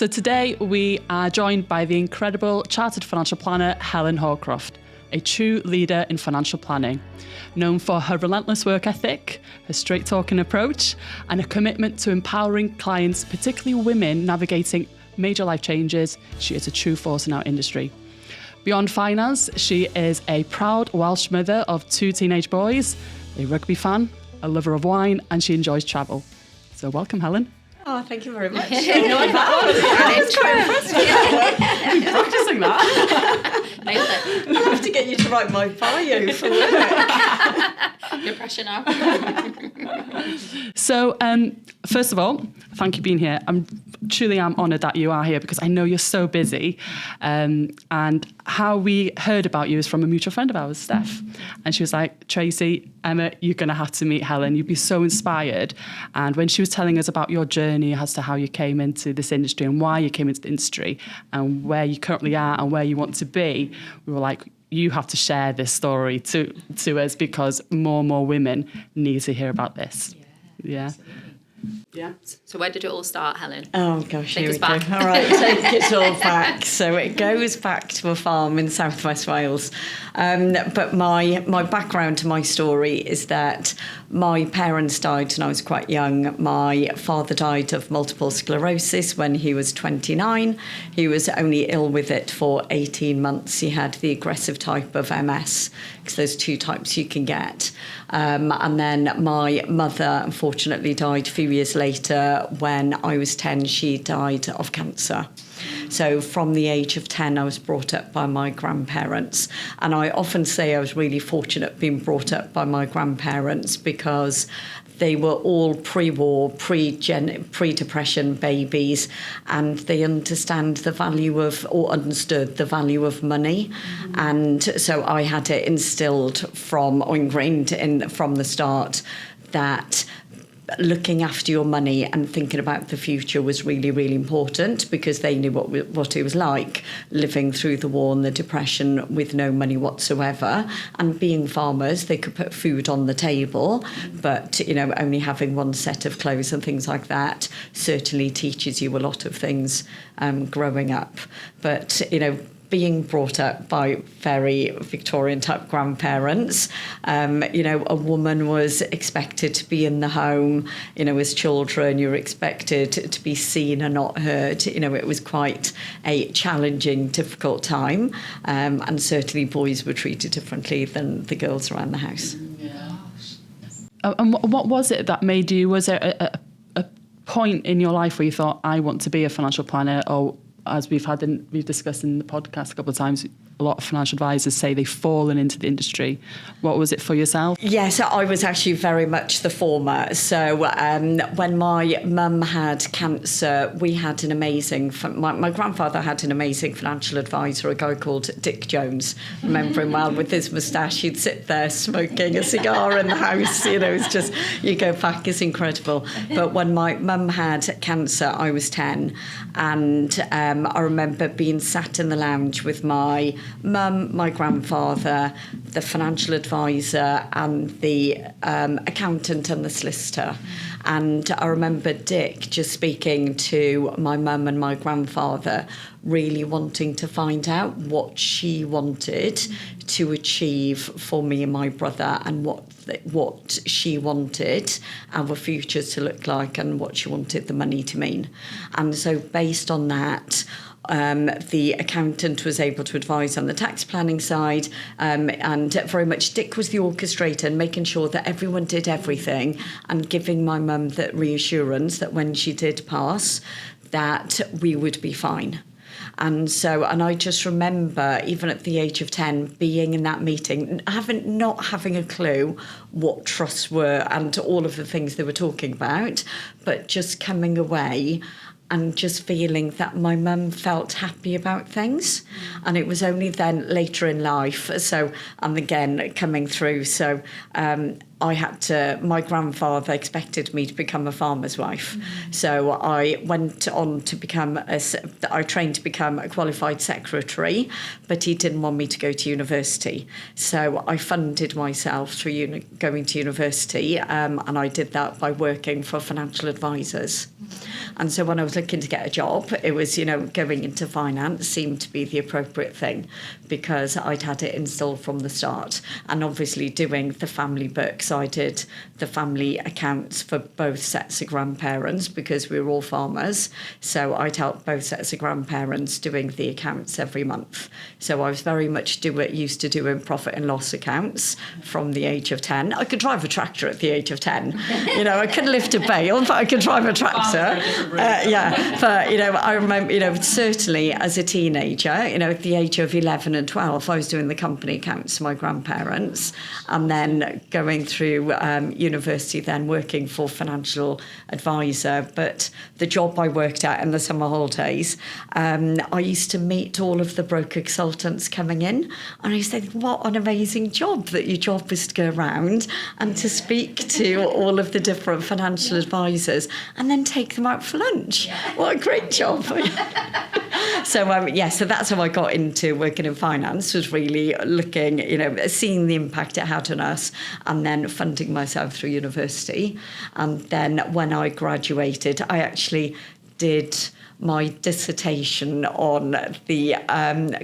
So today we are joined by the incredible chartered financial planner, Helen Howcroft, a true leader in financial planning, known for her relentless work ethic, her straight-talking approach, and a commitment to empowering clients, particularly women, navigating major life changes. She is a true force in our industry. Beyond finance, she is a proud Welsh mother of 2 teenage boys, a rugby fan, a lover of wine, and she enjoys travel. So welcome, Helen. Oh, thank you very much. You like that one? I was quite impressed with that. Practising that. Nailed it. I'll have to get you to write my bio for work. No pressure now. So, first of all, thank you for being here. I'm honoured that you are here because I know you're so busy. And how we heard about you is from a mutual friend of ours, Steph. And she was like, Tracy, Emma, you're going to have to meet Helen. You'd be so inspired. And when she was telling us about your journey as to how you came into this industry and why you came into the industry and where you currently are and where you want to be, we were like, you have to share this story to us because more and more women need to hear about this. Yeah. Absolutely. Yeah. So where did it all start, Helen? Oh gosh, Take here us we back. go. All right, take it all back. So it goes back to a farm in South West Wales. But my background to my story is that my parents died when I was quite young. My father died of multiple sclerosis when he was 29. He was only ill with it for 18 months. He had the aggressive type of MS, because there's 2 types you can get. And then my mother, unfortunately, died a few years later. When I was 10, she died of cancer. So from the age of 10, I was brought up by my grandparents. And I often say I was really fortunate being brought up by my grandparents because they were all pre-war, pre-depression babies, and they understood the value of money. Mm-hmm. And so I had it ingrained from the start that looking after your money and thinking about the future was really, really important because they knew what it was like living through the war and the depression with no money whatsoever. And being farmers, they could put food on the table, but, only having one set of clothes and things like that certainly teaches you a lot of things growing up. But, being brought up by very Victorian type grandparents, a woman was expected to be in the home, as children, you were expected to be seen and not heard. It was quite a challenging, difficult time. And certainly boys were treated differently than the girls around the house. Yeah. And what was it that made you, was there a point in your life where you thought, I want to be a financial planner? Or as we've discussed in the podcast a couple of times, a lot of financial advisors say they've fallen into the industry. What was it for yourself? Yes, I was actually very much the former. So when my mum had cancer, we had an amazing, my grandfather had an amazing financial advisor, a guy called Dick Jones. Remember him well with his moustache. He'd sit there smoking a cigar in the house. It's just, you go back, it's incredible. But when my mum had cancer, I was 10. And I remember being sat in the lounge with my mum, my grandfather, the financial advisor and the accountant and the solicitor. And I remember Dick just speaking to my mum and my grandfather, really wanting to find out what she wanted to achieve for me and my brother and what she wanted our futures to look like and what she wanted the money to mean. And so based on that, the accountant was able to advise on the tax planning side, and very much Dick was the orchestrator and making sure that everyone did everything and giving my mum that reassurance that when she did pass, that we would be fine. And I just remember, even at the age of 10, being in that meeting, not having a clue what trusts were and all of the things they were talking about, but just coming away and just feeling that my mum felt happy about things. And it was only then later in life, and again, coming through. So my grandfather expected me to become a farmer's wife. So I went on to I trained to become a qualified secretary, but he didn't want me to go to university. So I funded myself through going to university, and I did that by working for financial advisors. And so when I was looking to get a job, it was, going into finance seemed to be the appropriate thing because I'd had it installed from the start. And obviously doing the family books, I did the family accounts for both sets of grandparents because we were all farmers. So I'd help both sets of grandparents doing the accounts every month. So I was very much used to doing profit and loss accounts from the age of 10. I could drive a tractor at the age of 10. I couldn't lift a bale, but I could drive a tractor. But I remember, certainly as a teenager, at the age of 11 and 12, I was doing the company accounts for my grandparents, and then going through university, then working for financial advisor. But the job I worked at in the summer holidays, I used to meet all of the broker consultants coming in, and I said, "What an amazing job that your job is to go around and to speak to all of the different financial advisors and then take them out for lunch. What a great job." So that's how I got into working in finance, was really looking, seeing the impact it had on us and then funding myself through university. And then when I graduated, I actually did my dissertation on the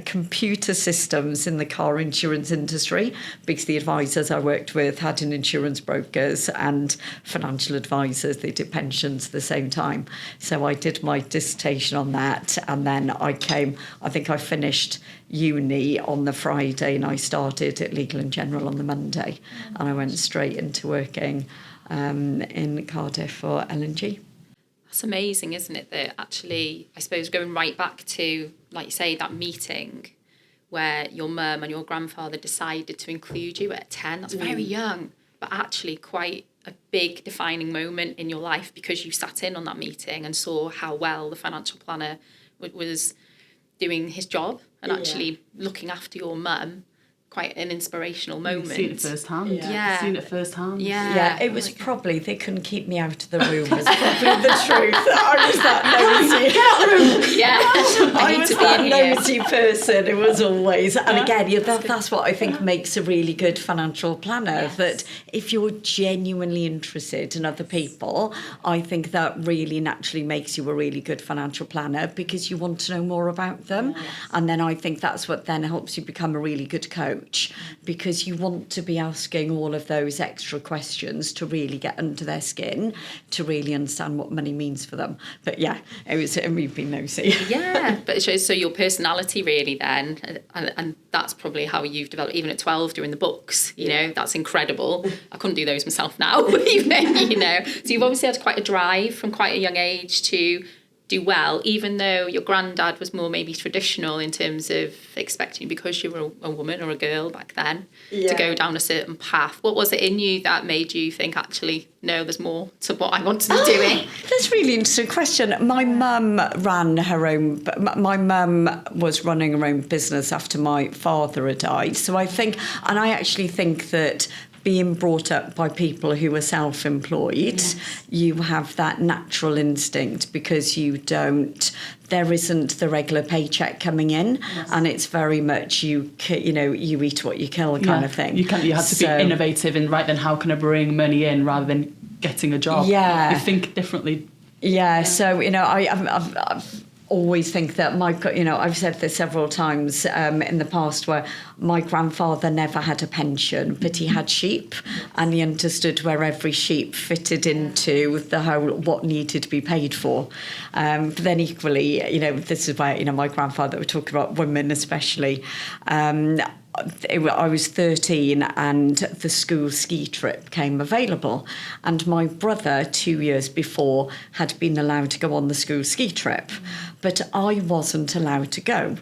computer systems in the car insurance industry, because the advisors I worked with had an insurance brokers and financial advisors. They did pensions at the same time. So I did my dissertation on that, and then I think I finished uni on the Friday and I started at Legal & General on the Monday, and I went straight into working in Cardiff for L&G. That's amazing, isn't it? That actually, I suppose, going right back to, like you say, that meeting where your mum and your grandfather decided to include you at 10. That's very young, but actually quite a big defining moment in your life, because you sat in on that meeting and saw how well the financial planner was doing his job and actually looking after your mum. Quite an inspirational moment. You've seen it firsthand. Yeah. Seen it firsthand. Yeah, it was probably, they couldn't keep me out of the room, was probably the truth. I was that nosy. I was that nosy person. It was always. And again, that's what I think makes a really good financial planner, that if you're genuinely interested in other people, I think that really naturally makes you a really good financial planner, because you want to know more about them. And then I think that's what then helps you become a really good coach, because you want to be asking all of those extra questions to really get under their skin, to really understand what money means for them. But we've been nosy. Yeah, but it shows so your personality really then, and that's probably how you've developed, even at 12 doing the books, that's incredible. I couldn't do those myself now, even, So you've obviously had quite a drive from quite a young age to do well, even though your granddad was more maybe traditional in terms of expecting you, because you were a woman or a girl back then, to go down a certain path. What was it in you that made you think, actually, no, there's more to what I want to be doing? That's a really interesting question. My mum was running her own business after my father had died. So I actually think that being brought up by people who are self-employed, you have that natural instinct, because there isn't the regular paycheck coming in, and it's very much you eat what you kill kind of thing. You have to be innovative and then how can I bring money in rather than getting a job? Yeah, you think differently. Yeah, so I've always think that I've said this several times in the past, where my grandfather never had a pension, but he had sheep, and he understood where every sheep fitted into the whole, what needed to be paid for. But then equally, this is where, my grandfather, we're talking about women especially, I was 13 and the school ski trip came available, and my brother 2 years before had been allowed to go on the school ski trip, but I wasn't allowed to go.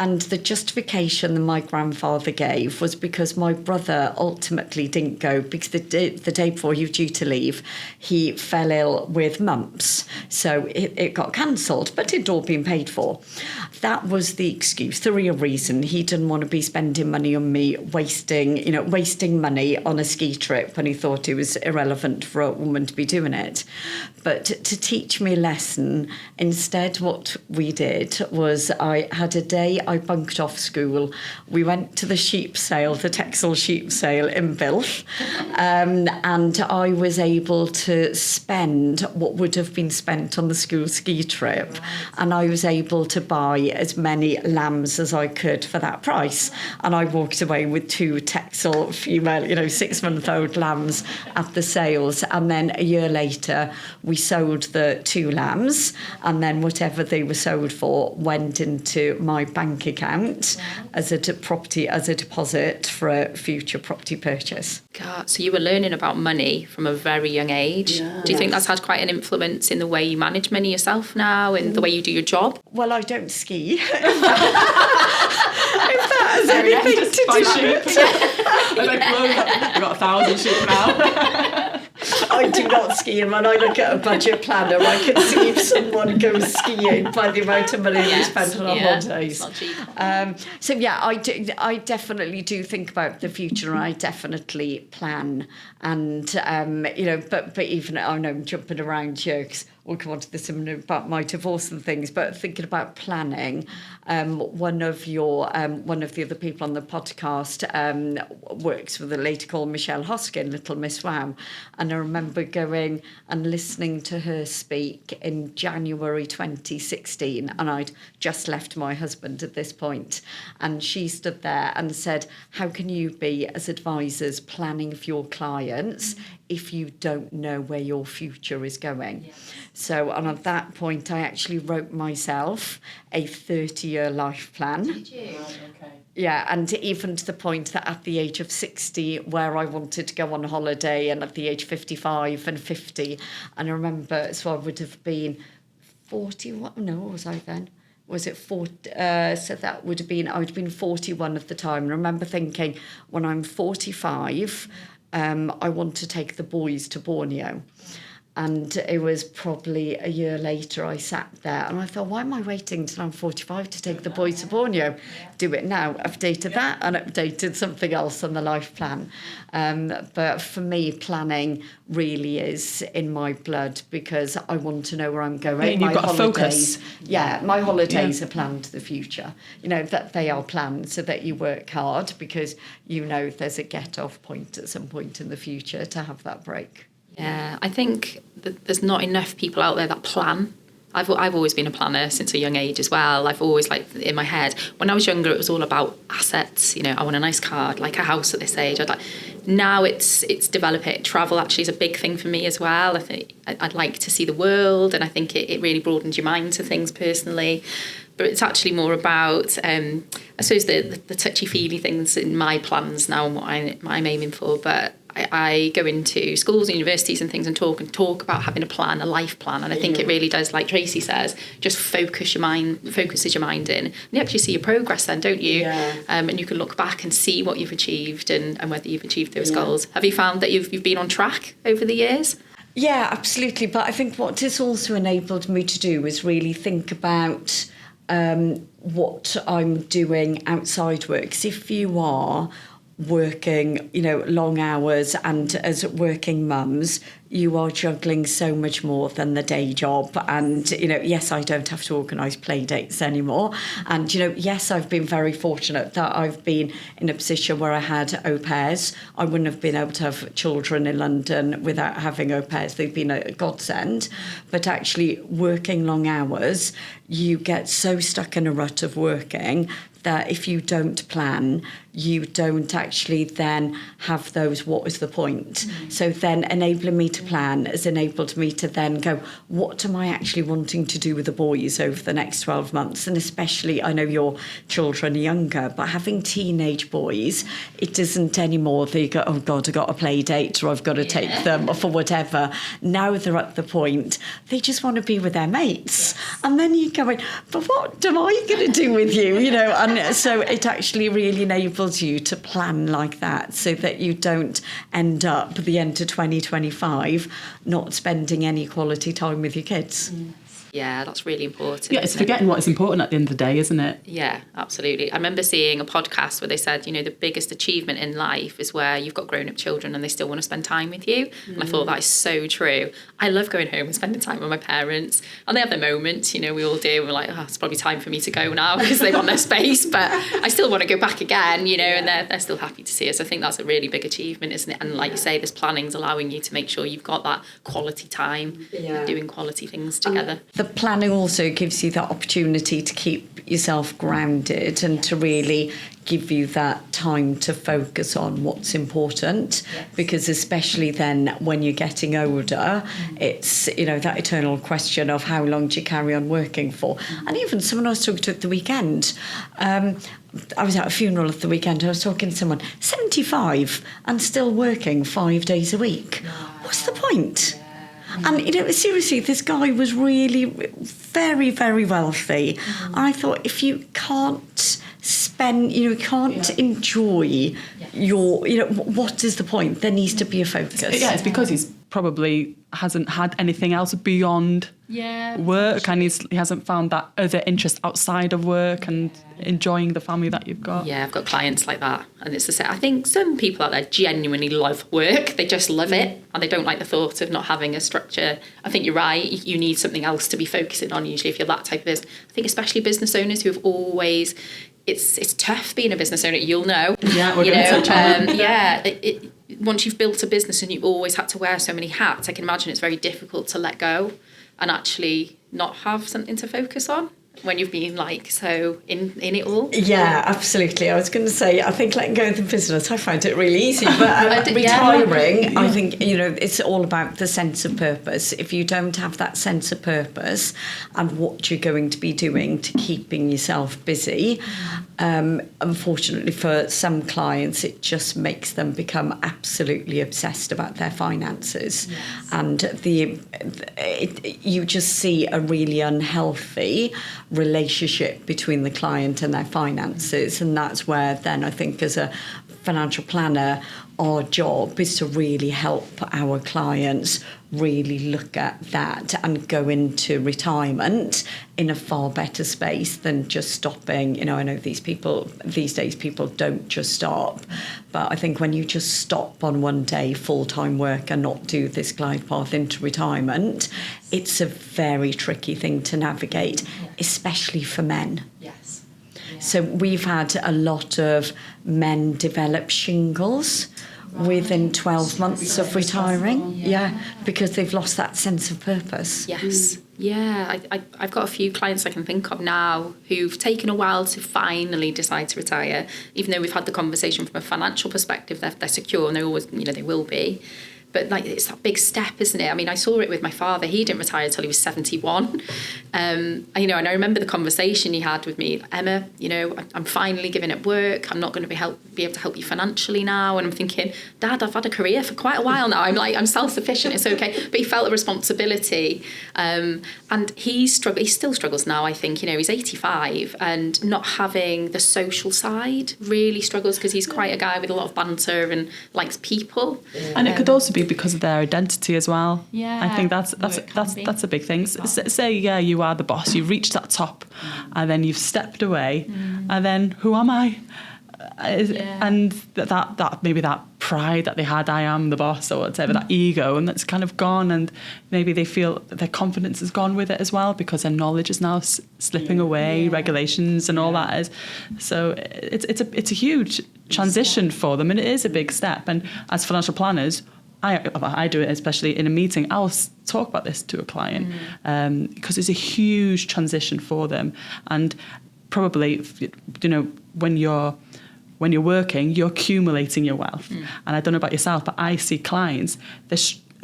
And the justification that my grandfather gave was because my brother ultimately didn't go because the day before he was due to leave, he fell ill with mumps. So it got cancelled, but it'd all been paid for. That was the excuse, the real reason. He didn't want to be spending money on me, wasting money on a ski trip when he thought it was irrelevant for a woman to be doing it. But to teach me a lesson, instead what we did was I had a day I bunked off school. We went to the sheep sale, the Texel sheep sale in Bilf, and I was able to spend what would have been spent on the school ski trip. And I was able to buy as many lambs as I could for that price. And I walked away with 2 Texel female, 6-month-old lambs at the sales. And then a year later, we sold the 2 lambs, and then whatever they were sold for went into my bank account as a deposit for a future property purchase. God, so you were learning about money from a very young age. Yeah. Do you think that's had quite an influence in the way you manage money yourself now and the way you do your job? Well, I don't ski. If that has anything to do with it. I'm like, whoa, we've got 1,000 sheep now. I do not ski, and when I look at a budget planner, I can see if someone goes skiing by the amount of money they spend on holidays. So yeah, I definitely do think about the future, and I definitely plan. And but even I know I'm jumping around here because we'll come on to this in a minute about my divorce and things. But thinking about planning, one of the other people on the podcast works with a lady called Michelle Hoskin, Little Miss Wow, and I remember going and listening to her speak in January 2016, and I'd just left my husband at this point, and she stood there and said, how can you be as advisors planning for your clients if you don't know where your future is going? Yes. So, and at that point, I actually wrote myself a 30-year life plan. Did you? Okay. Yeah, and even to the point that at the age of 60, where I wanted to go on holiday, and at the age of 55 and 50, and I remember, so I would have been 40, what was I then? Was it 40? So that would have been, I would have been 41 at the time. And I remember thinking, when I'm 45, I want to take the boys to Borneo. And it was probably a year later I sat there and I thought, why am I waiting until I'm 45 to take the boys to Borneo? Do it now. Updated that and updated something else on the life plan. But for me, planning really is in my blood because I want to know where I'm going. You've got to focus. Yeah, my holidays are planned to the future. That they are planned so that you work hard because there's a get-off point at some point in the future to have that break. Yeah, I think that there's not enough people out there that plan. I've always been a planner since a young age as well. I've always in my head, when I was younger, it was all about assets. I want a nice car, like a house at this age. Now it's developing. Travel actually is a big thing for me as well. I think I'd like to see the world, and I think it really broadens your mind to things personally. But it's actually more about, I suppose, the touchy-feely things in my plans now and what I'm aiming for. But I go into schools and universities and things and talk about having a plan, a life plan. And I think it really does, like Tracy says, just focuses your mind in. And you actually see your progress then, don't you? Yeah. And you can look back and see what you've achieved and whether you've achieved those goals. Have you found that you've been on track over the years? Yeah, absolutely. But I think what this also enabled me to do is really think about what I'm doing outside work. Because if you are working, long hours and as working mums, you are juggling so much more than the day job. And, yes, I don't have to organise play dates anymore. And, yes, I've been very fortunate that I've been in a position where I had au pairs. I wouldn't have been able to have children in London without having au pairs. They've been a godsend. But actually working long hours, you get so stuck in a rut of working that if you don't plan, you don't actually then have those what was the point. So then enabling me to plan has enabled me to then go, what am I actually wanting to do with the boys over the next 12 months? And especially, I know your children are younger, but having teenage boys, it isn't anymore that you go, oh God, I've got a play date, or I've got to take them, or for whatever. Now they're at the point, they just want to be with their mates. And then you go, but what am I going to do with you? You know, and so it actually really enables you to plan like that, so that you don't end up at the end of 2025 not spending any quality time with your kids. Yeah, that's really important. Yeah, it's forgetting what is important at the end of the day, isn't it? Yeah, absolutely. I remember seeing a podcast where they said, you know, the biggest achievement in life is where you've got grown-up children and they still want to spend time with you. And I thought that is so true. I love going home and spending time with my parents. And they have their moments, you know, we all do. We're like, oh, it's probably time for me to go now because they want their space. But I still want to go back again, you know, and they're still happy to see us. I think that's a really big achievement, isn't it? And like you say, this planning's allowing you to make sure you've got that quality time, doing quality things together. The planning also gives you that opportunity to keep yourself grounded and to really give you that time to focus on what's important, because especially then when you're getting older, it's, you know, that eternal question of how long do you carry on working for. And even someone I was talking to at the weekend, I was at a funeral at the weekend, I was talking to someone 75 and still working 5 days a week. What's the point? And, you know, seriously, this guy was really very, very wealthy. I thought, if you can't spend, you know, can't enjoy your, you know, what is the point? There needs to be a focus. Yeah, it's because he's probably hasn't had anything else beyond work, and he hasn't found that other interest outside of work and enjoying the family that you've got. Yeah, I've got clients like that, and it's the same. I think some people out there genuinely love work. They just love it, and they don't like the thought of not having a structure. I think you're right. You need something else to be focusing on. Usually, if you're that type of person, I think especially business owners who have always. It's tough being a business owner. You'll know. Yeah, we're going to touch on it. Once you've built a business and you've always had to wear so many hats, I can imagine it's very difficult to let go and actually not have something to focus on when you've been like so in it all. Yeah, absolutely. I was going to say, I think letting go of the business, I find it really easy, but retiring, I think, you know, it's all about the sense of purpose. If you don't have that sense of purpose and what you're going to be doing to keeping yourself busy, unfortunately for some clients, it just makes them become absolutely obsessed about their finances. And you just see a really unhealthy relationship between the client and their finances, and that's where then I think as a financial planner our job is to really help our clients really look at that and go into retirement in a far better space than just stopping. You know, I know these days people don't just stop, but I think when you just stop on one day full-time work and not do this glide path into retirement, it's a very tricky thing to navigate, especially for men. Yes. So we've had a lot of men develop shingles within 12 months of retiring, because they've lost that sense of purpose. Yes. Yeah, I've got a few clients I can think of now who've taken a while to finally decide to retire, even though we've had the conversation from a financial perspective, they're secure and they always, you know, they will be. But like, it's that big step, isn't it? I mean, I saw it with my father. He didn't retire until he was 71. You know, and I remember the conversation he had with me, Emma, you know, I'm finally giving up work. I'm not going to be able to help you financially now. And I'm thinking, Dad, I've had a career for quite a while now. I'm self-sufficient. It's okay. But he felt a responsibility. And he still struggles now, I think. You know, he's 85 and not having the social side really struggles because he's quite a guy with a lot of banter and likes people. And it could also be because of their identity as well. Yeah, I think that's a big thing. Say you are the boss, you've reached that top, and then you've stepped away, and then who am I? And that maybe that pride that they had, I am the boss or whatever, that ego, and that's kind of gone, and maybe they feel that their confidence has gone with it as well because their knowledge is now slipping away, regulations and all that is. So it's a huge transition for them, and it is a big step. And as financial planners, I do it, especially in a meeting. I'll talk about this to a client because it's a huge transition for them. And probably, you know, when you're when you're working, you're accumulating your wealth. And I don't know about yourself, but I see clients,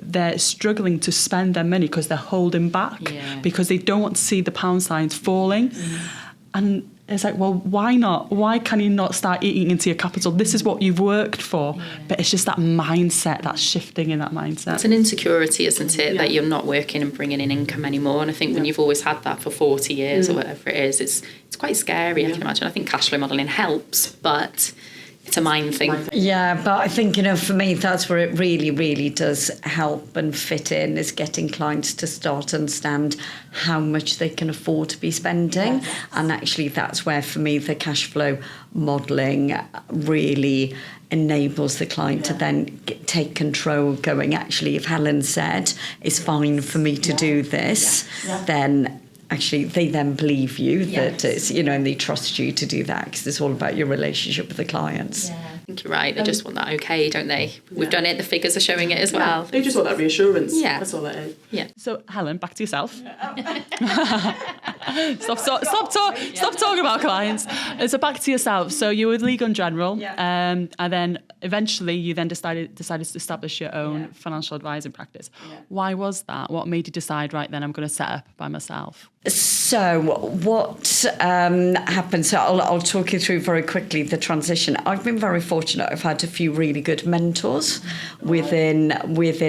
they're struggling to spend their money because they're holding back, because they don't want to see the pound signs falling. And it's like, well, why not? Why can you not start eating into your capital? This is what you've worked for. But it's just that mindset, that shifting in that mindset. It's an insecurity, isn't it, that you're not working and bringing in income anymore. And I think when you've always had that for 40 years or whatever it is, it's quite scary, I can imagine. I think cash flow modelling helps, but it's a mind thing. Yeah, but I think, for me, that's where it really, really does help and fit in, is getting clients to start to understand how much they can afford to be spending. And actually, that's where, for me, the cash flow modelling really enables the client to then take control, going, actually, if Helen said it's fine for me to do this, then actually they then believe you that it's, and they trust you to do that, because it's all about your relationship with the clients. I think you're right. They just want that okay, don't they? We've done it. The figures are showing it as well. They just want that reassurance. Yeah. That's all it is. Yeah. So, Helen, back to yourself. Stop talking about clients. So back to yourself. So you were legal in general, and then eventually you then decided to establish your own financial advising practice. Why was that? What made you decide, right then, I'm going to set up by myself? So what happened, so I'll talk you through very quickly the transition. I've been very fortunate. I've had a few really good mentors within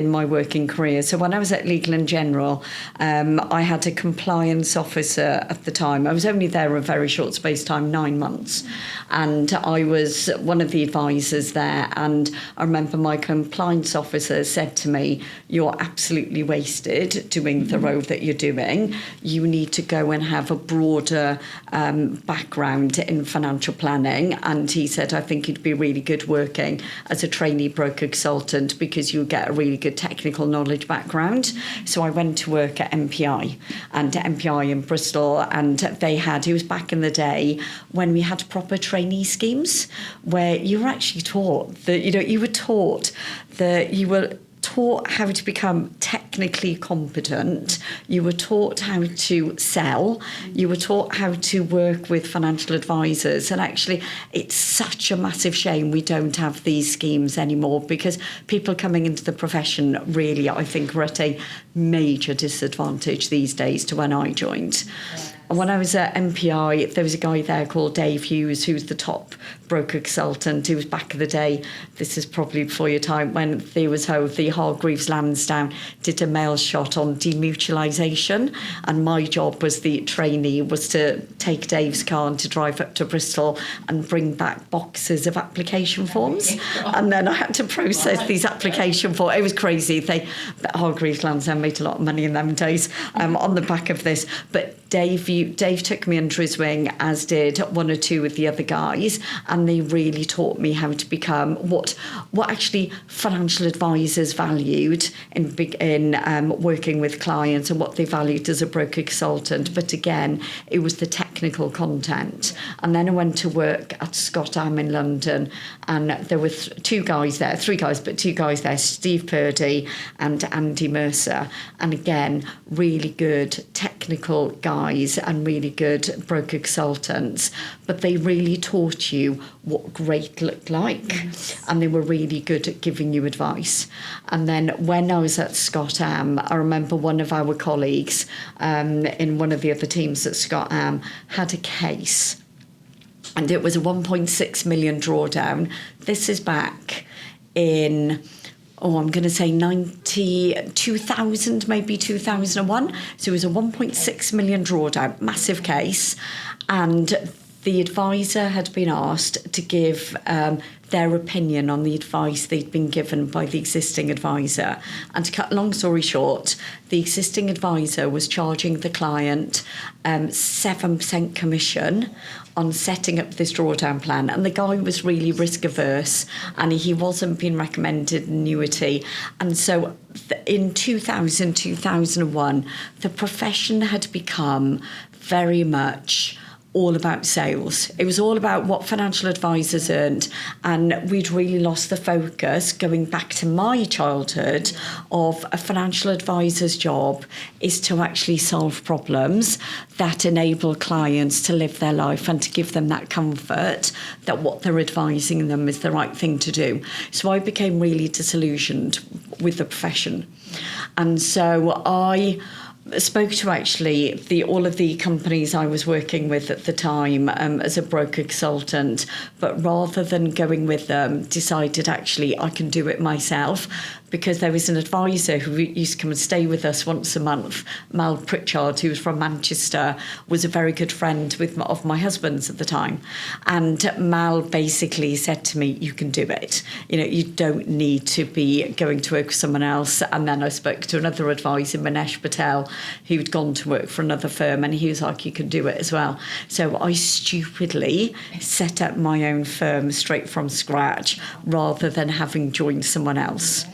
my working career. So when I was at Legal and General, I had a compliance officer at the time. I was only there a very short space of time, 9 months. And I was one of the advisors there. And I remember my compliance officer said to me, "You're absolutely wasted doing the role that you're doing. You need to go and have a broader background in financial planning." And he said, "I think you'd be really good working as a trainee broker consultant, because you'll get a really good technical knowledge background." So I went to work at MPI, and MPI in Bristol, and it was back in the day when we had proper trainee schemes where you were actually taught that, you were taught how to become technically competent, you were taught how to sell, you were taught how to work with financial advisors. And actually, it's such a massive shame we don't have these schemes anymore, because people coming into the profession really, I think, are at a major disadvantage these days to when I joined. And when I was at MPI, there was a guy there called Dave Hughes, who was the top broker consultant. He was back in the day, this is probably before your time, when there was how the Hargreaves Lansdowne did a mail shot on demutualisation. And my job as the trainee was to take Dave's car and to drive up to Bristol and bring back boxes of application forms. And then I had to process these application forms. It was crazy. Hargreaves Lansdowne made a lot of money in them days on the back of this. But Dave took me under his wing, as did one or two of the other guys, and they really taught me how to become what actually financial advisors valued in working with clients, and what they valued as a broker consultant. But again, it was the technical content. And then I went to work at Scott Am in London, and there were three guys there, Steve Purdy and Andy Mercer. And again, really good technical guys and really good broker consultants, but they really taught you what great looked like. And they were really good at giving you advice. And then when I was at Scott Am, I remember one of our colleagues in one of the other teams at Scott Am had a case, and it was a 1.6 million drawdown. This is back in, I'm going to say 2000, maybe 2001. So it was a 1.6 million drawdown, massive case. And the advisor had been asked to give their opinion on the advice they'd been given by the existing advisor. And to cut a long story short, the existing advisor was charging the client 7% commission on setting up this drawdown plan. And the guy was really risk averse, and he wasn't being recommended annuity. And so in 2001, the profession had become very much all about sales. It was all about what financial advisors earned, and we'd really lost the focus, going back to my childhood, of a financial advisor's job is to actually solve problems that enable clients to live their life and to give them that comfort that what they're advising them is the right thing to do. So I became really disillusioned with the profession. And so I spoke to actually all of the companies I was working with at the time as a broker consultant, but rather than going with them, decided actually I can do it myself, because there was an advisor who used to come and stay with us once a month, Mal Pritchard, who was from Manchester, was a very good friend of my husband's at the time. And Mal basically said to me, you can do it. You know, you don't need to be going to work with someone else. And then I spoke to another advisor, Manesh Patel, who'd gone to work for another firm, and he was like, you can do it as well. So I stupidly set up my own firm straight from scratch rather than having joined someone else.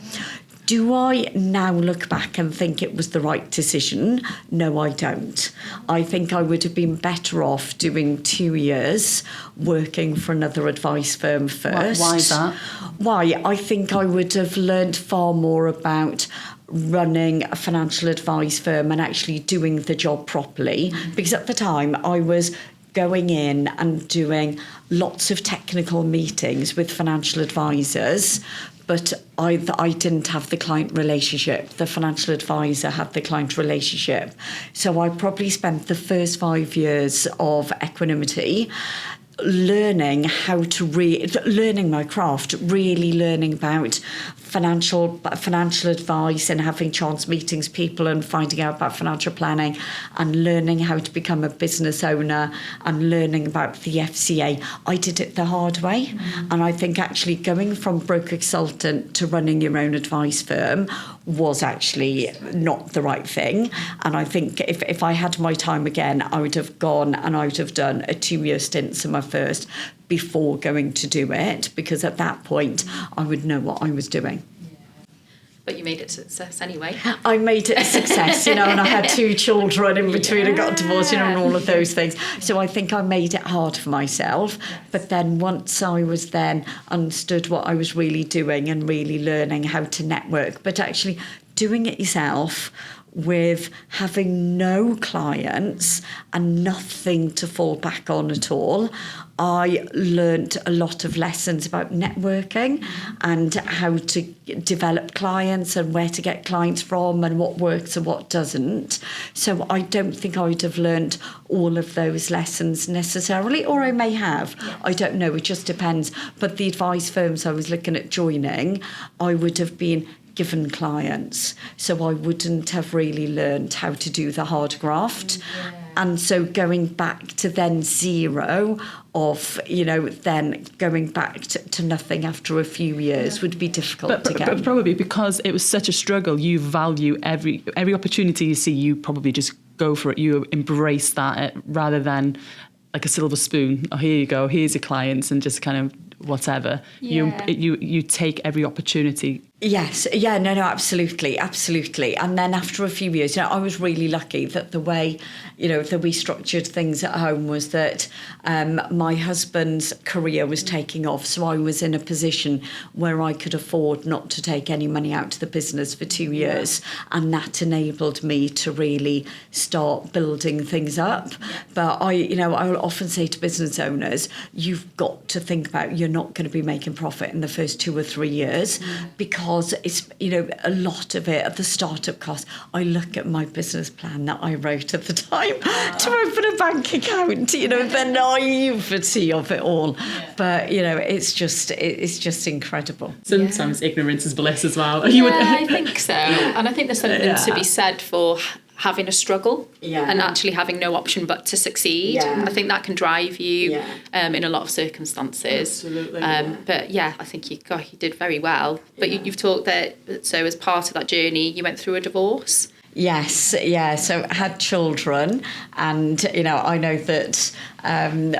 Do I now look back and think it was the right decision? No, I don't. I think I would have been better off doing 2 years working for another advice firm first. Why is that? Why? I think I would have learned far more about running a financial advice firm and actually doing the job properly. Because at the time I was going in and doing lots of technical meetings with financial advisors, but I didn't have the client relationship. The financial advisor had the client relationship. So I probably spent the first 5 years of equanimity learning how to learning my craft, really learning about financial advice and having chance meetings people and finding out about financial planning, and learning how to become a business owner and learning about the FCA. I did it the hard way. And I think actually going from broker consultant to running your own advice firm was actually not the right thing. And I think if I had my time again, I would have gone and I would have done a 2-year stint in my first before going to do it, because at that point I would know what I was doing. But you made it a success anyway. I made it a success, and I had 2 children in between. I got divorced, and all of those things. So I think I made it hard for myself. But then once I was then understood what I was really doing and really learning how to network, but actually doing it yourself with having no clients and nothing to fall back on at all, I learnt a lot of lessons about networking and how to develop clients and where to get clients from and what works and what doesn't. So I don't think I'd have learnt all of those lessons necessarily, or I may have. Yes. I don't know, it just depends. But the advice firms I was looking at joining, I would have been given clients, so I wouldn't have really learned how to do the hard graft. And so going back to then zero of, then going back to nothing after a few years would be difficult again. But probably because it was such a struggle, you value every opportunity you see, you probably just go for it, you embrace that rather than like a silver spoon. Oh, here you go, here's your clients, and just kind of whatever. Yeah. You take every opportunity. Yes, yeah, no, absolutely. And then after a few years, I was really lucky that the way, that we structured things at home was that my husband's career was taking off. So I was in a position where I could afford not to take any money out of the business for 2 years. And that enabled me to really start building things up. But I will often say to business owners, you've got to think about you're not going to be making profit in the first 2 or 3 years, because it's, a lot of it at the startup cost. I look at my business plan that I wrote at the time to open a bank account, the naivety of it all. Yeah. But, it's just incredible. Sometimes ignorance is bliss as well. I think so. And I think there's something to be said for having a struggle and actually having no option but to succeed. I think that can drive you in a lot of circumstances. Absolutely. But I think you did very well. But you've talked that, so as part of that journey, you went through a divorce. Yes, yeah. So I had children, and I know that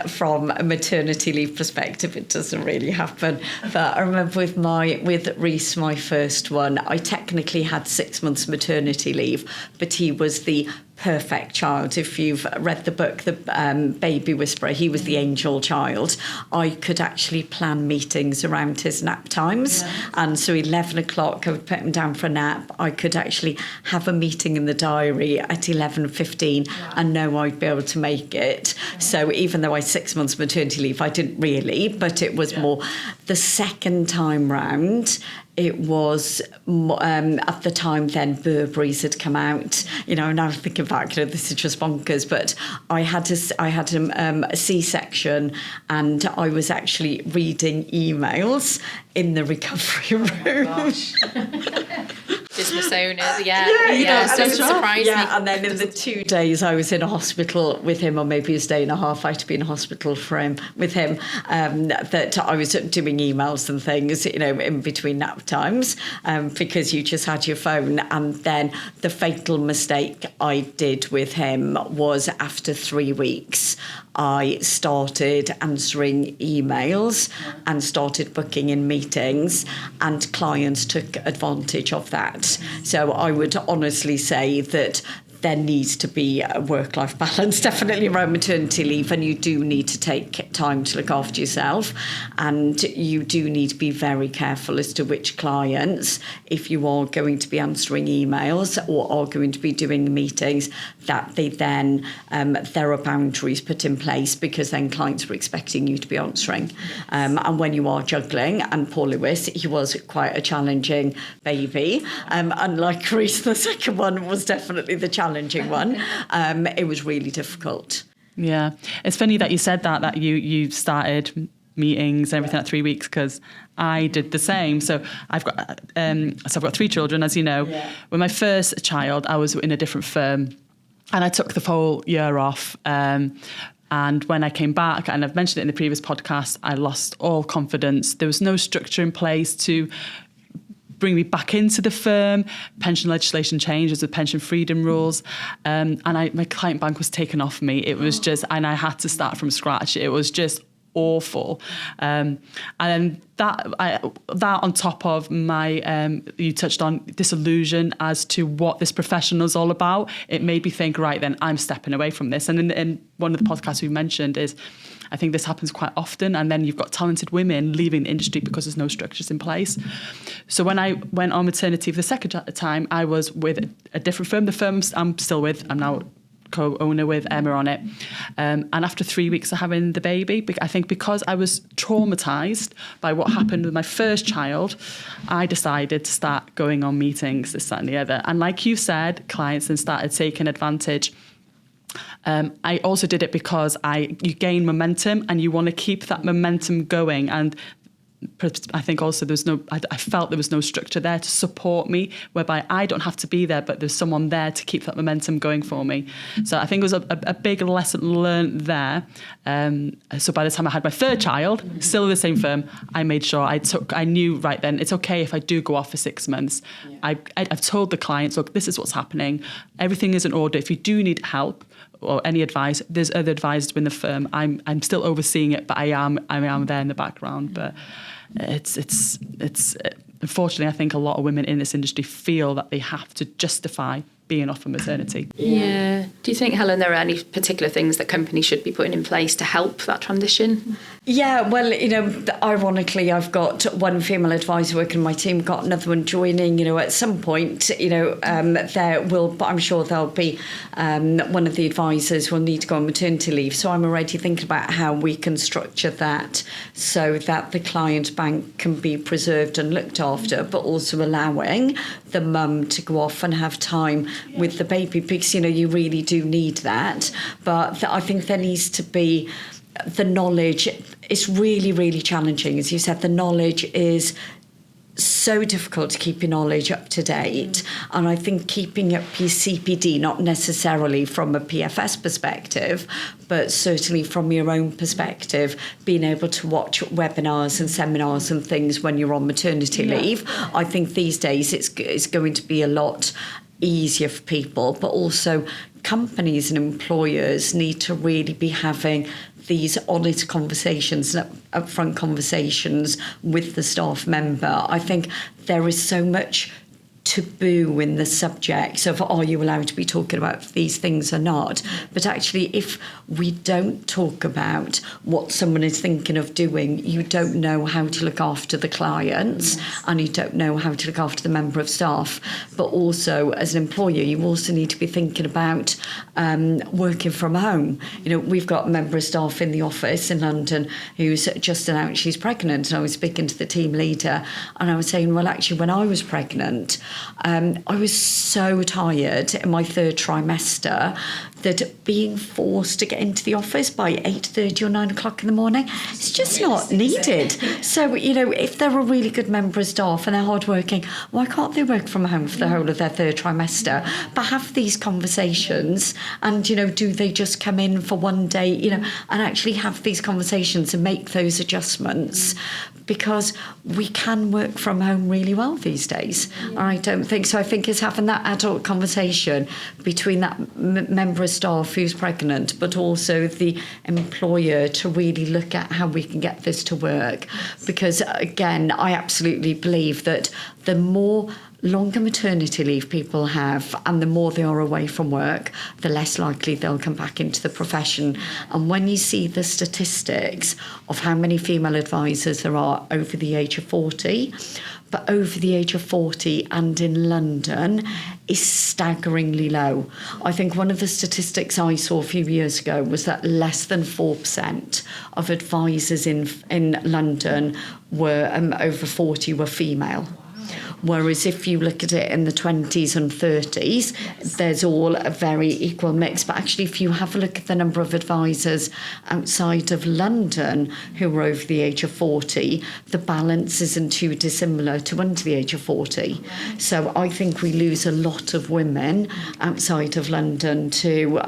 from a maternity leave perspective, it doesn't really happen. But I remember with Reese, my first one, I technically had 6 months maternity leave, but he was the perfect child. If you've read the book, The Baby Whisperer, he was the angel child. I could actually plan meetings around his nap times. Yeah. And so 11 o'clock, I would put him down for a nap. I could actually have a meeting in the diary at 11:15 and know I'd be able to make it. Yeah. So even though I had 6 months maternity leave, I didn't really, but it was more the second time round. It was, at the time then, Burberry's had come out. Now thinking back, this is just bonkers, but I had a C-section and I was actually reading emails in the recovery room. Oh gosh. Just persona, so surprised me. Yeah, and then in the 2 days I was in a hospital with him, or maybe a day and a half I had to be in a hospital with him, that I was doing emails and things, in between nap times, because you just had your phone. And then the fatal mistake I did with him was after 3 weeks, I started answering emails and started booking in meetings, and clients took advantage of that. So I would honestly say that there needs to be a work-life balance, definitely around maternity leave, and you do need to take time to look after yourself, and you do need to be very careful as to which clients, if you are going to be answering emails or are going to be doing meetings, that they then there are boundaries put in place, because then clients are expecting you to be answering. And when you are juggling, and poor Lewis, he was quite a challenging baby, unlike Reese, the second one was definitely the challenging one. It was really difficult. Yeah, it's funny that you said that you started meetings and everything at 3 weeks, because I did the same. So I've got 3 children, as you know. Yeah. With my first child, I was in a different firm, and I took the whole year off. And when I came back, and I've mentioned it in the previous podcast, I lost all confidence. There was no structure in place to bring me back into the firm. Pension legislation changed with pension freedom rules, and my client bank was taken off me. It was just, and I had to start from scratch. It was just awful, and that on top of my, you touched on disillusion as to what this professional is all about. It made me think, right then, I'm stepping away from this. And in one of the podcasts we mentioned is, I think this happens quite often, and then you've got talented women leaving the industry because there's no structures in place. So when I went on maternity for the second time, I was with a different firm. The firm I'm still with, I'm now co-owner with Emma on it. And after 3 weeks of having the baby, I think because I was traumatised by what happened with my first child, I decided to start going on meetings, this, that and the other. And like you said, clients then started taking advantage. I also did it because you gain momentum and you want to keep that momentum going. And I think also I felt there was no structure there to support me, whereby I don't have to be there, but there's someone there to keep that momentum going for me. So I think it was a big lesson learned there. So by the time I had my third child, still in the same firm, I made sure I knew right then, it's okay if I do go off for 6 months. Yeah. I've told the clients, look, this is what's happening. Everything is in order. If you do need help or any advice, there's other advisors in the firm. I'm still overseeing it, but I am there in the background. But it's unfortunately, I think a lot of women in this industry feel that they have to justify being off for maternity. Yeah. Do you think, Helen, there are any particular things that companies should be putting in place to help that transition? Yeah, well, ironically, I've got one female advisor working in my team, got another one joining, at some point, I'm sure there'll be one of the advisors will need to go on maternity leave. So I'm already thinking about how we can structure that so that the client bank can be preserved and looked after, but also allowing the mum to go off and have time with the baby, because, you really do need that. But I think there needs to be the knowledge. It's really, really challenging. As you said, the knowledge is so difficult to keep your knowledge up to date. And I think keeping up your CPD, not necessarily from a PFS perspective, but certainly from your own perspective, being able to watch webinars and seminars and things when you're on maternity leave. I think these days it's going to be a lot easier for people, but also companies and employers need to really be having these honest conversations and upfront conversations with the staff member. I think there is so much taboo in the subject of are you allowed to be talking about these things or not, but actually if we don't talk about what someone is thinking of doing, you don't know how to look after the clients, and you don't know how to look after the member of staff. But also as an employer, you also need to be thinking about working from home. We've got a member of staff in the office in London who's just announced she's pregnant, and I was speaking to the team leader and I was saying, well, actually when I was pregnant, I was so tired in my 3rd trimester that being forced to get into the office by 8:30 or 9 o'clock in the morning, it's just not needed. So, if they're a really good member of staff and they're hardworking, why can't they work from home for the whole of their 3rd trimester? But have these conversations and, do they just come in for one day, and actually have these conversations and make those adjustments, because we can work from home really well these days. I don't think so. I think it's having that adult conversation between that member of staff who's pregnant, but also the employer, to really look at how we can get this to work. Because again, I absolutely believe that the more longer maternity leave people have and the more they are away from work, the less likely they'll come back into the profession. And when you see the statistics of how many female advisors there are over the age of 40, but over the age of 40 and in London is staggeringly low. I think one of the statistics I saw a few years ago was that less than 4% of advisors in London were over 40 were female. Whereas if you look at it in the 20s and 30s, there's all a very equal mix. But actually, if you have a look at the number of advisors outside of London who are over the age of 40, the balance isn't too dissimilar to under the age of 40. So I think we lose a lot of women outside of London to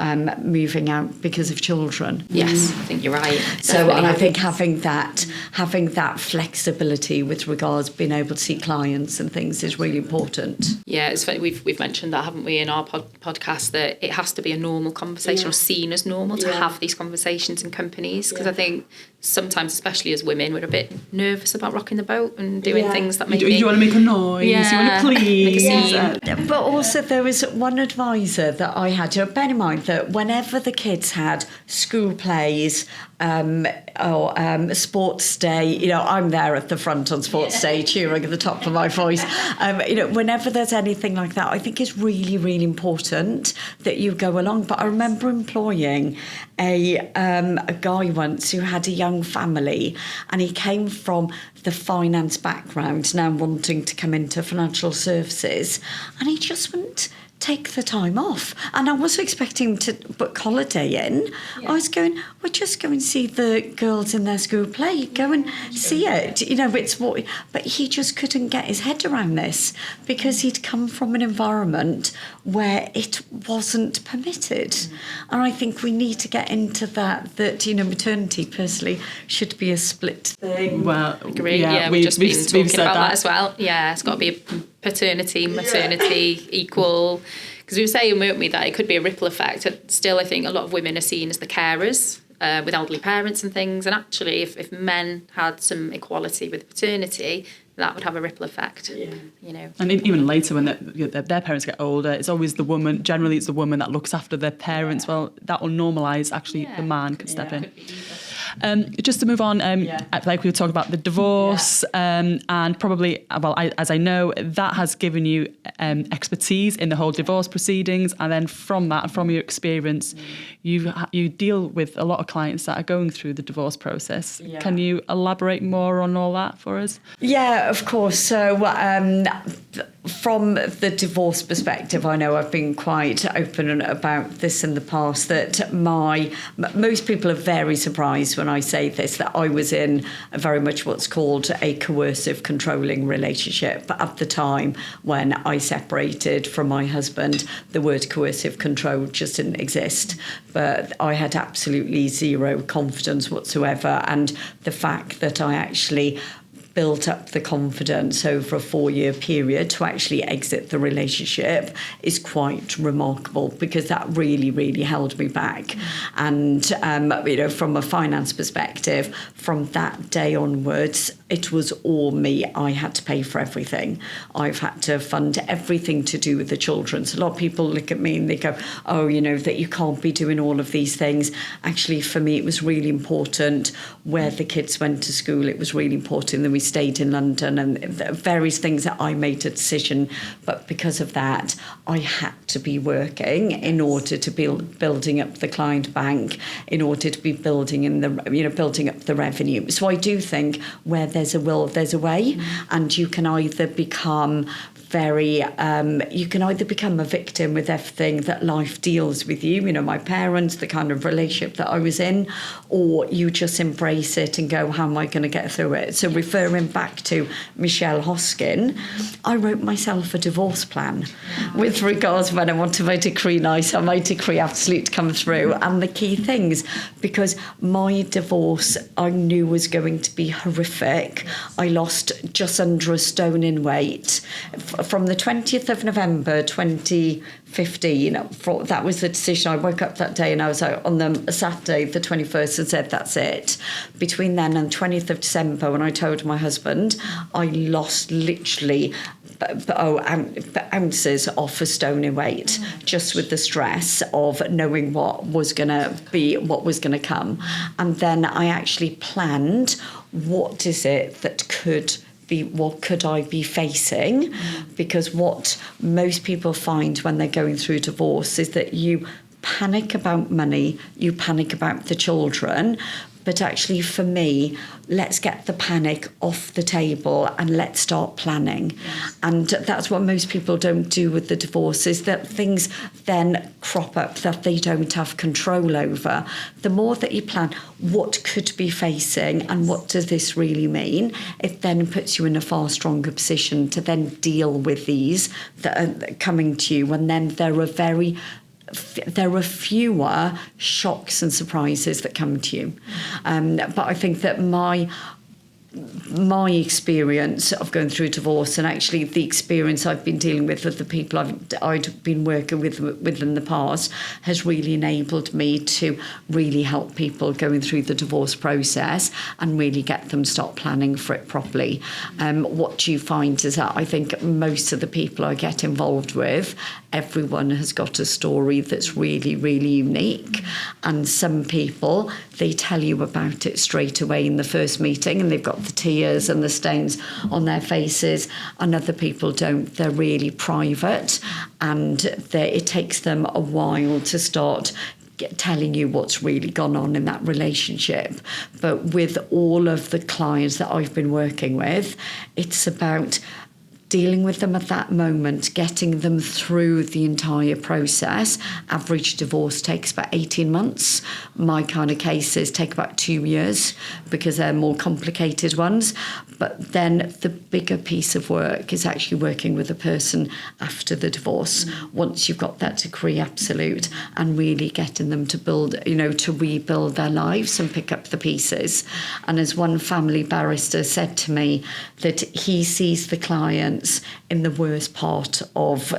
moving out because of children. Yes, I think you're right. So, and I think having that flexibility with regards being able to see clients and things is really important. Yeah, it's funny, we've mentioned that, haven't we, in our podcast, that it has to be a normal conversation or seen as normal to have these conversations in companies, because I think sometimes, especially as women, we're a bit nervous about rocking the boat and doing things that maybe... You want to make a noise, you want to please. But also there was one advisor that I had, bear in mind that whenever the kids had school plays or sports day, I'm there at the front on sports day cheering at the top of my voice. Whenever there's anything like that, I think it's really, really important that you go along. But I remember employing a guy once who had a young family, and he came from the finance background, now wanting to come into financial services, and he just wouldn't take the time off. And I wasn't expecting him to book holiday in. I was going, well, just go and see the girls in their school play. Go and see it. It's what... But he just couldn't get his head around this because he'd come from an environment where it wasn't permitted. And I think we need to get into that maternity, personally, should be a split thing. Well, agree. Yeah, we've just been talking about that as well. Yeah, it's got to be a paternity, maternity, equal. Because we were saying, weren't we, that it could be a ripple effect. Still, I think a lot of women are seen as the carers with elderly parents and things. And actually, if men had some equality with paternity, that would have a ripple effect. And even later, when their parents get older, it's always the woman. Generally, it's the woman that looks after their parents. Well, that will normalise. Actually, the man could step in. Just to move on, like we were talking about the divorce, and probably, as I know, that has given you expertise in the whole divorce proceedings, and then from your experience, you deal with a lot of clients that are going through the divorce process. Can you elaborate more on all that for us? Yeah, of course. So from the divorce perspective, I know I've been quite open about this in the past, that most people are very surprised when I say this, that I was in very much what's called a coercive controlling relationship. But at the time when I separated from my husband, the word coercive control just didn't exist. But I had absolutely zero confidence whatsoever. And the fact that I actually built up the confidence over a 4-year period to actually exit the relationship is quite remarkable, because that really, really held me back. And, from a finance perspective, from that day onwards, it was all me. I had to pay for everything. I've had to fund everything to do with the children. So a lot of people look at me and they go, oh, that you can't be doing all of these things. Actually, for me, it was really important where the kids went to school. It was really important that we stayed in London, and various things that I made a decision. But because of that, I had to be working in order to be building up the client bank, in order to be building up the revenue. So I do think where there's a will, there's a way, and you can either become a victim with everything that life deals with you, my parents, the kind of relationship that I was in, or you just embrace it and go, how am I going to get through it? So referring back to Michelle Hoskin, I wrote myself a divorce plan with regards when I wanted my decree nice, or my decree absolute to come through, and the key things, because my divorce I knew was going to be horrific. I lost just under a stone in weight. From the 20th of November 2015, that was the decision. I woke up that day and I was out on the Saturday, the 21st, and said, that's it. Between then and the 20th of December, when I told my husband, I lost literally ounces off a stone in weight, just with the stress of knowing what was going to come. And then I actually planned, what is it that what could I be facing? Because what most people find when they're going through divorce is that you panic about money, you panic about the children. But actually, for me, let's get the panic off the table and let's start planning. Yes. And that's what most people don't do with the divorce, is that things then crop up that they don't have control over. The more that you plan, what could be facing and what does this really mean, it then puts you in a far stronger position to then deal with these that are coming to you. And then there are fewer shocks and surprises that come to you. But I think that my experience of going through divorce, and actually the experience I've been dealing with the people I'd been working with in the past, has really enabled me to really help people going through the divorce process and really get them start planning for it properly. What you find is that I think most of the people I get involved with, everyone has got a story that's really, really unique. And some people, they tell you about it straight away in the first meeting, and they've got the tears and the stains on their faces, and other people don't. They're really private, and it takes them a while to start telling you what's really gone on in that relationship. But with all of the clients that I've been working with, it's about dealing with them at that moment, getting them through the entire process. Average divorce takes about 18 months. My kind of cases take about 2 years because they're more complicated ones. But then the bigger piece of work is actually working with a person after the divorce, once you've got that decree absolute, and really getting them to build, to rebuild their lives and pick up the pieces. And as one family barrister said to me, that he sees the clients in the worst part of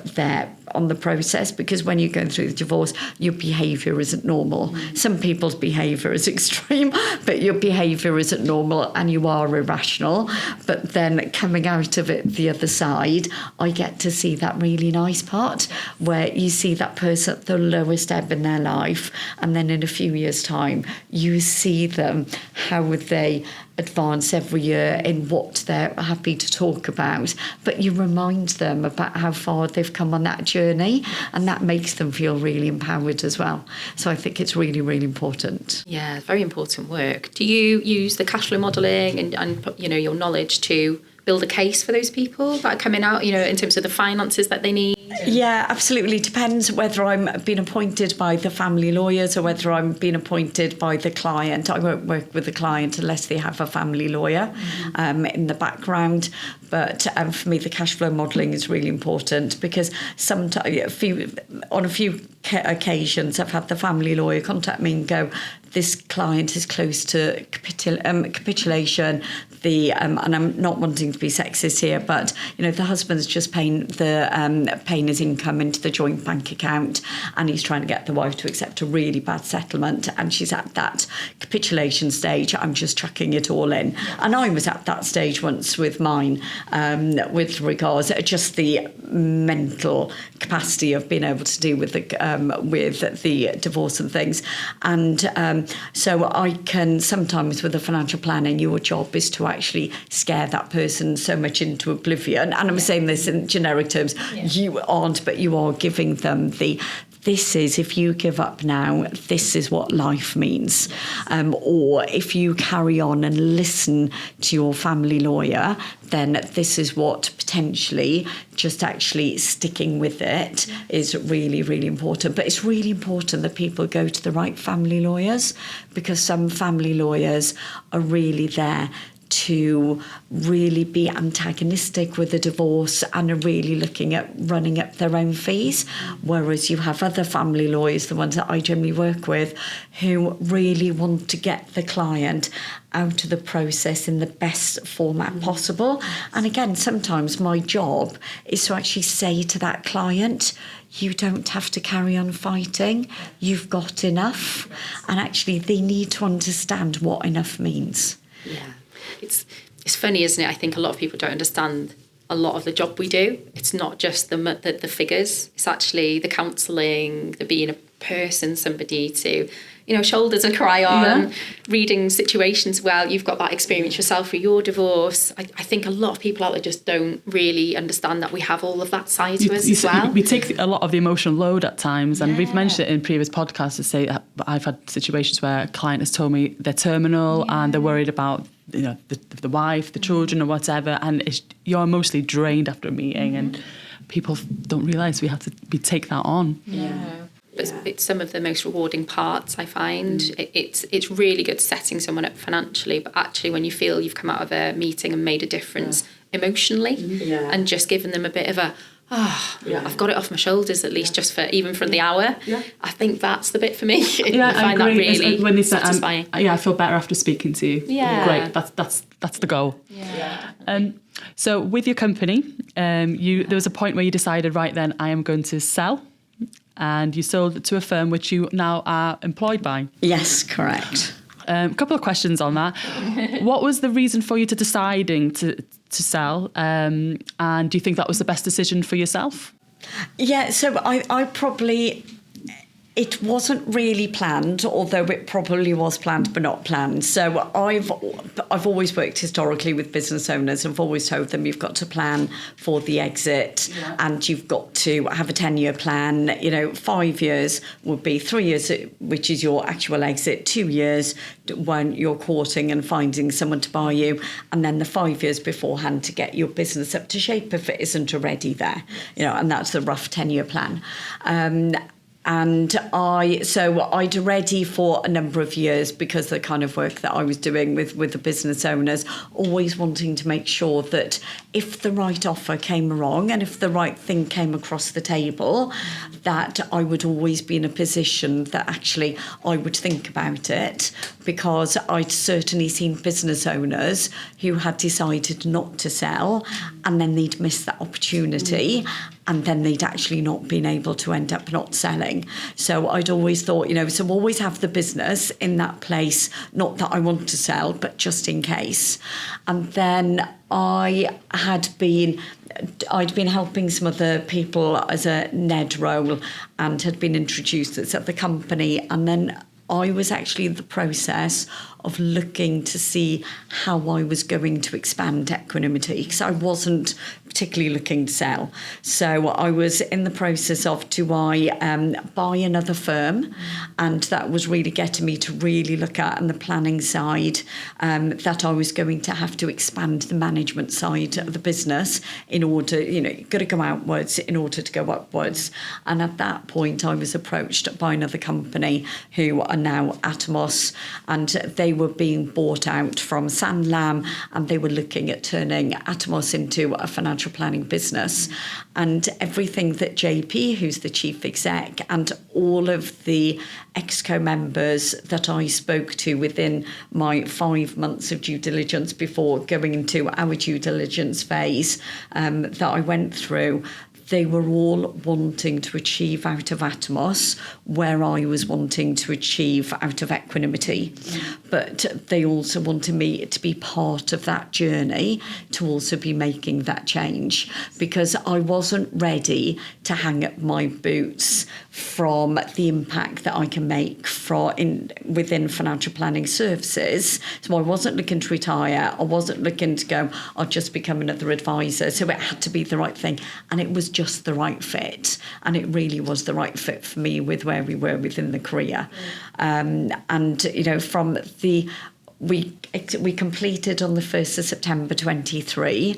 on the process, because when you're going through the divorce, your behaviour isn't normal. Some people's behaviour is extreme, but your behaviour isn't normal and you are irrational. But then coming out of it the other side, I get to see that really nice part where you see that person at the lowest ebb in their life, and then in a few years' time, you see them, how they advance every year in what they're happy to talk about, but you remind them about how far they've come on that journey, and that makes them feel really empowered as well. So I think it's really, really important. Yeah, very important work. Do you use the cash flow modelling and your knowledge to build a case for those people that are coming out, in terms of the finances that they need? Yeah, absolutely. Depends whether I'm being appointed by the family lawyers or whether I'm being appointed by the client. I won't work with the client unless they have a family lawyer in the background. But for me, the cash flow modelling is really important, because sometimes, on a few occasions, I've had the family lawyer contact me and go, this client is close to capitulation. and I'm not wanting to be sexist here, but the husband's just paying his income into the joint bank account, and he's trying to get the wife to accept a really bad settlement, and she's at that capitulation stage. I'm just chucking it all in, and I was at that stage once with mine, with regards just the mental capacity of being able to deal with the divorce and things, and so I can sometimes with the financial planning, your job is to actually scare that person so much into oblivion, and I'm saying this in generic terms, you aren't, but you are giving them this is, if you give up now, this is what life means. Or if you carry on and listen to your family lawyer, then this is what potentially just actually sticking with it is really, really important. But it's really important that people go to the right family lawyers, because some family lawyers are really there to really be antagonistic with the divorce and are really looking at running up their own fees, whereas you have other family lawyers, the ones that I generally work with, who really want to get the client out of the process in the best format possible. And again, sometimes my job is to actually say to that client, you don't have to carry on fighting, you've got enough. And actually they need to understand what enough means. Yeah. It's funny, isn't it? I think a lot of people don't understand a lot of the job we do. It's not just the figures. It's actually the counselling, the being a person, somebody to, shoulder to cry on, reading situations well. You've got that experience yourself for your divorce. I think a lot of people out there just don't really understand that we have all of that side to us as well. We take a lot of the emotional load at times, and we've mentioned it in previous podcasts to say that I've had situations where a client has told me they're terminal and they're worried about the wife, the children, or whatever, and you're emotionally drained after a meeting, and people don't realise we take that on. But it's some of the most rewarding parts, I find. It's really good setting someone up financially, but actually when you feel you've come out of a meeting and made a difference emotionally, and just given them a bit of I've got it off my shoulders, at least just even for the hour. I think that's the bit for me. I find that really when they satisfying. I feel better after speaking to you. Great, that's the goal. So with your company, there was a point where you decided, right then, I am going to sell, and you sold it to a firm which you now are employed by. Yes, correct. A couple of questions on that. What was the reason for you to deciding to sell? And do you think that was the best decision for yourself? Yeah, so I probably... It wasn't really planned, although it probably was planned but not planned. So I've always worked historically with business owners. I've always told them you've got to plan for the exit, and you've got to have a 10-year plan. 5 years would be 3 years, which is your actual exit, 2 years when you're courting and finding someone to buy you, and then the 5 years beforehand to get your business up to shape if it isn't already there. And that's the rough 10-year plan. And I'd ready for a number of years, because of the kind of work that I was doing with the business owners, always wanting to make sure that if the right offer came along and if the right thing came across the table, that I would always be in a position that actually I would think about it, because I'd certainly seen business owners who had decided not to sell, and then they'd missed that opportunity, and then they'd actually not been able to end up not selling. So I'd always thought, so always have the business in that place, not that I want to sell, but just in case. And then I'd been helping some other people as a NED role, and had been introduced at the company, and then I was actually in the process of looking to see how I was going to expand equanimity, because I wasn't particularly looking to sell. So I was in the process of, do I buy another firm? And that was really getting me to really look at, on the planning side, that I was going to have to expand the management side of the business in order, you've got to go outwards in order to go upwards. And at that point, I was approached by another company who are are now Atomos, and they were being bought out from Sanlam, and they were looking at turning Atomos into a financial planning business. And everything that JP, who's the chief exec, and all of the Exco members that I spoke to within my 5 months of due diligence before going into our due diligence phase that I went through, they were all wanting to achieve out of Atomos where I was wanting to achieve out of Equanimity. But they also wanted me to be part of that journey, to also be making that change, because I wasn't ready to hang up my boots from the impact that I can make within financial planning services. So I wasn't looking to retire. I wasn't looking to go, I'll just become another advisor. So it had to be the right thing. And it was just the right fit. And it really was the right fit for me with where we were within the career. And, you know, from we completed on the 1st of September 23.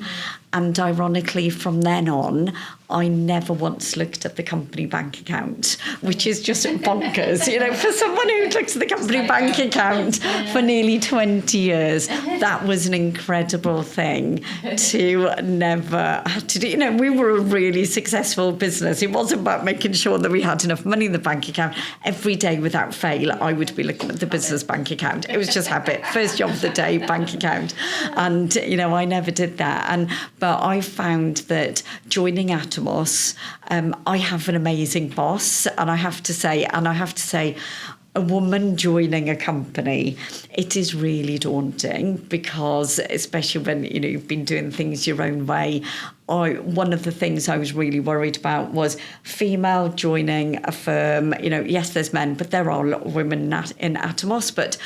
And ironically, from then on, I never once looked at the company bank account, which is just bonkers. You know, for someone who looked at the company bank account for nearly 20 years, that was an incredible thing to never have to do. You know, we were a really successful business. It wasn't about making sure that we had enough money in the bank account. Every day without fail, I would be looking at the business bank account. It was just habit. First job of the day, bank account. And, you know, I never did that. But I found that joining Atomos, I have an amazing boss, and I have to say, a woman joining a company, it is really daunting, because especially when, you know, you've been doing things your own way. One of the things I was really worried about was female joining a firm. You know, yes, there's men, but there are a lot of women in Atomos. But,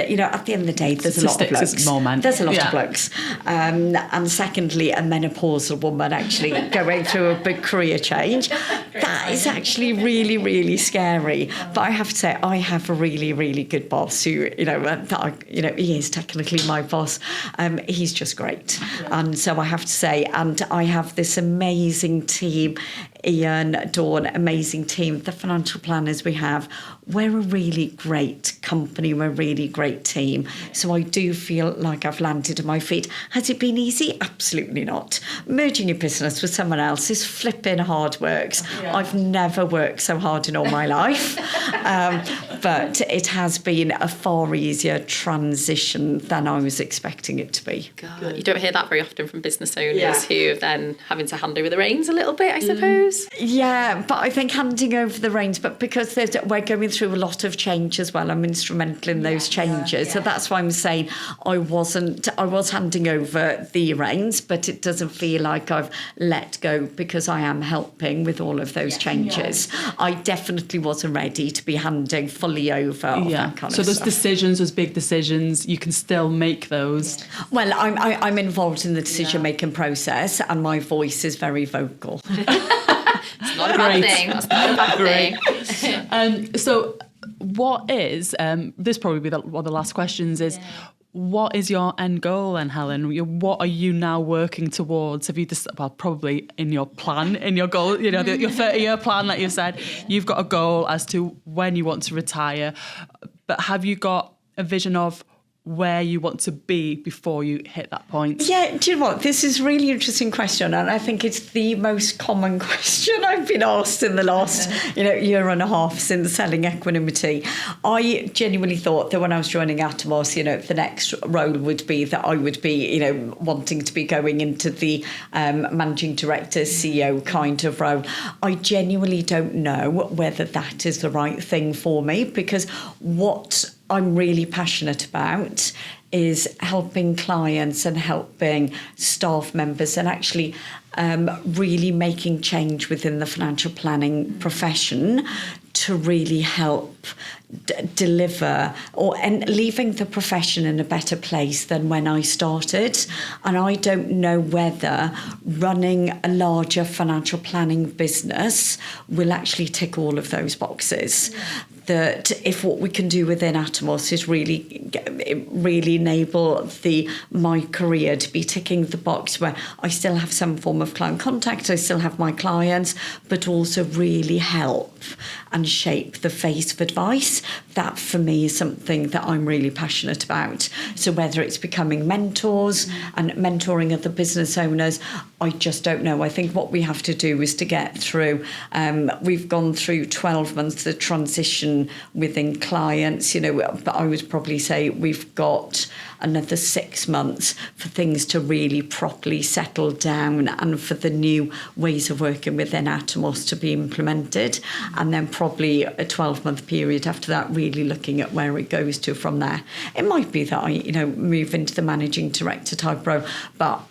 you know, at the end of the day, there's a lot of blokes. More men. There's a lot of blokes. And secondly, a menopausal woman actually going through a big career change. That is actually really, really scary. But I have to say, I have a really, really good boss who, you know, he is technically my boss. He's just great. And so I have to say, and I have this amazing team, Ian, Dawn, amazing team, the financial planners we have. We're a really great company. We're a really great team. So I do feel like I've landed on my feet. Has it been easy? Absolutely not. Merging your business with someone else is flipping hard works. Yeah. I've never worked so hard in all my life. But it has been a far easier transition than I was expecting it to be. God, you don't hear that very often from business owners who are then having to hand over the reins a little bit, I suppose. Yeah, but I think handing over the reins, but because we're going through a lot of change as well, I'm instrumental in those changes. So that's why I'm saying I was handing over the reins, but it doesn't feel like I've let go, because I am helping with all of those changes. I definitely wasn't ready to be handing fully over that kind of so those stuff. decisions, those big decisions, you can still make those. Well, I'm involved in the decision-making process, and my voice is very vocal. It's not a bad thing. That's not a bad thing. So what is, this probably be one of the last questions is, what is your end goal then, Helen? What are you now working towards? Have you probably in your plan, in your goal, you know, your 30-year plan that you've said, you've got a goal as to when you want to retire, but have you got a vision of where you want to be before you hit that point? Yeah, do you know what? This is a really interesting question, and I think it's the most common question I've been asked in the last, year and a half since selling Equanimity. I genuinely thought that when I was joining Atomos, the next role would be that I would be, wanting to be going into the managing director, CEO kind of role. I genuinely don't know whether that is the right thing for me, because what I'm really passionate about is helping clients and helping staff members and actually really making change within the financial planning profession to really help deliver and leaving the profession in a better place than when I started. And I don't know whether running a larger financial planning business will actually tick all of those boxes. That if what we can do within Atomos is really enable my career to be ticking the box where I still have some form of client contact, I still have my clients, but also really help and shape the face of advice. That for me is something that I'm really passionate about. So whether it's becoming mentors and mentoring other business owners, I just don't know. I think what we have to do is to get through. We've gone through 12 months of transition within clients, but I would probably say we've got another 6 months for things to really properly settle down and for the new ways of working within Atomos to be implemented. And then probably a 12-month period after that, really looking at where it goes to from there. It might be that I, move into the managing director type role, but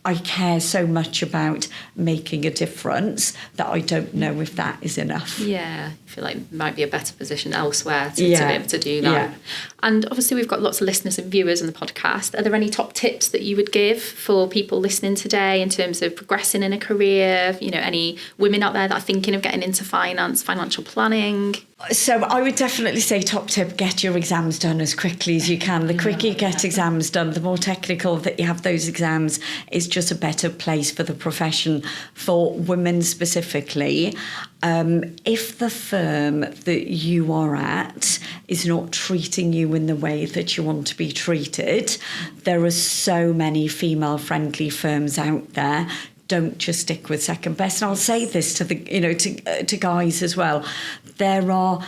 I care so much about making a difference that I don't know if that is enough. Yeah, I feel like it might be a better position elsewhere to be able to do that. Yeah. And obviously we've got lots of listeners and viewers on the podcast. Are there any top tips that you would give for people listening today in terms of progressing in a career? Any women out there that are thinking of getting into finance, financial planning? So I would definitely say top tip, get your exams done as quickly as you can. The quicker you get exams done, the more technical that you have those exams, is just a better place for the profession. For women specifically, if the firm that you are at is not treating you in the way that you want to be treated, there are so many female-friendly firms out there. Don't just stick with second best. And I'll say this to the to guys as well. There are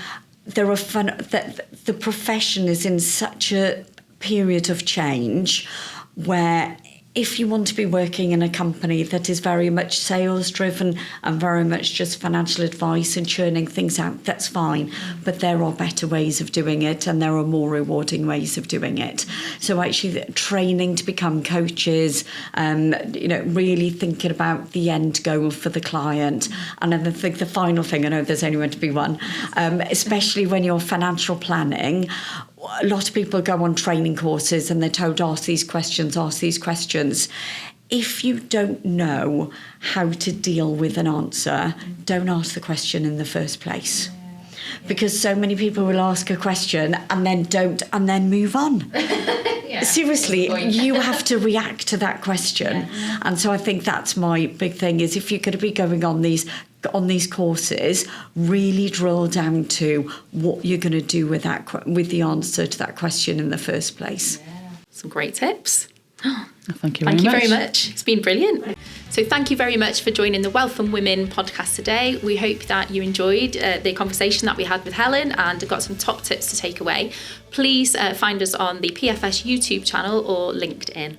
fun that the profession is in such a period of change where if you want to be working in a company that is very much sales driven and very much just financial advice and churning things out, that's fine. But there are better ways of doing it and there are more rewarding ways of doing it. So actually training to become coaches, really thinking about the end goal for the client. And I think the final thing, I know there's only going to be one, especially when you're financial planning, a lot of people go on training courses and they're told, ask these questions. If you don't know how to deal with an answer, don't ask the question in the first place. Because so many people will ask a question and then don't, and then move on. Seriously, you have to react to that question. Yeah. And so I think that's my big thing is if you're going to be going on these courses, really drill down to what you're going to do with the answer to that question in the first place. Yeah. Some great tips. Thank you very much. It's been brilliant. So thank you very much for joining the Wealth and Women podcast today. We hope that you enjoyed the conversation that we had with Helen and got some top tips to take away. Please find us on the PFS YouTube channel or LinkedIn.